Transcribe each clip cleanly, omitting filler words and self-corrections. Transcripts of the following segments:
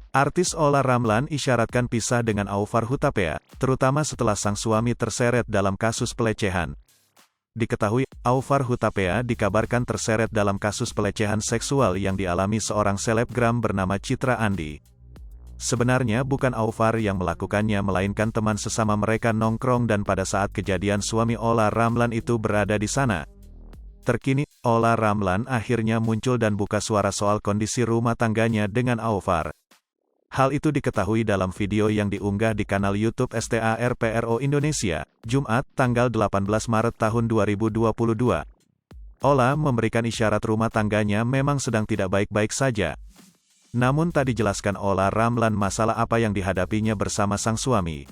Artis Olla Ramlan isyaratkan pisah dengan Aufar Hutapea, terutama setelah sang suami terseret dalam kasus pelecehan. Diketahui, Aufar Hutapea dikabarkan terseret dalam kasus pelecehan seksual yang dialami seorang selebgram bernama Citra Andi. Sebenarnya bukan Aufar yang melakukannya melainkan teman sesama mereka nongkrong dan pada saat kejadian suami Olla Ramlan itu berada di sana. Terkini, Olla Ramlan akhirnya muncul dan buka suara soal kondisi rumah tangganya dengan Aufar. Hal itu diketahui dalam video yang diunggah di kanal YouTube STARPRO Indonesia, Jumat, tanggal 18 Maret tahun 2022. Olla memberikan isyarat rumah tangganya memang sedang tidak baik-baik saja. Namun tak dijelaskan Olla Ramlan masalah apa yang dihadapinya bersama sang suami.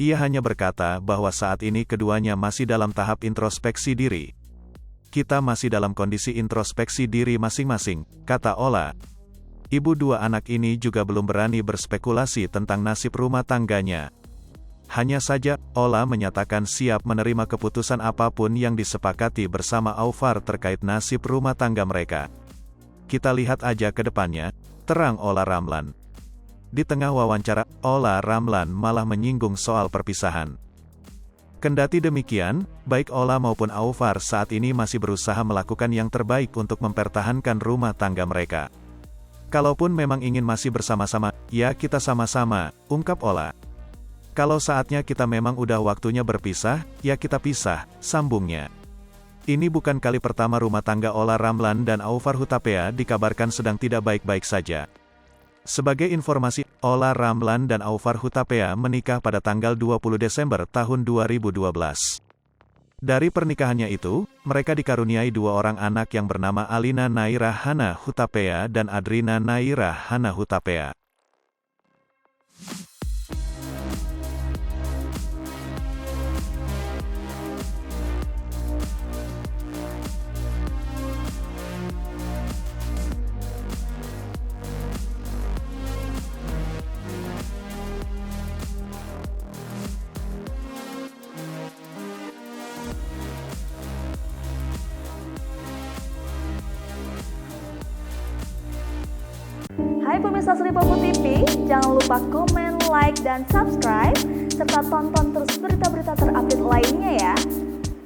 Ia hanya berkata bahwa saat ini keduanya masih dalam tahap introspeksi diri. Kita masih dalam kondisi introspeksi diri masing-masing, kata Olla. Ibu dua anak ini juga belum berani berspekulasi tentang nasib rumah tangganya. Hanya saja, Olla menyatakan siap menerima keputusan apapun yang disepakati bersama Aufar terkait nasib rumah tangga mereka. Kita lihat aja ke depannya, terang Olla Ramlan. Di tengah wawancara, Olla Ramlan malah menyinggung soal perpisahan. Kendati demikian, baik Olla maupun Aufar saat ini masih berusaha melakukan yang terbaik untuk mempertahankan rumah tangga mereka. Kalaupun memang ingin masih bersama-sama, ya kita sama-sama, ungkap Olla. Kalau saatnya kita memang udah waktunya berpisah, ya kita pisah, sambungnya. Ini bukan kali pertama rumah tangga Olla Ramlan dan Aufar Hutapea dikabarkan sedang tidak baik-baik saja. Sebagai informasi, Olla Ramlan dan Aufar Hutapea menikah pada tanggal 20 Desember tahun 2012. Dari pernikahannya itu, mereka dikaruniai dua orang anak yang bernama Alina Naira Hana Hutapea dan Adrina Naira Hana Hutapea. Hai pemirsa Sri Popo TV, jangan lupa komen, like, dan subscribe, serta tonton terus berita-berita terupdate lainnya ya.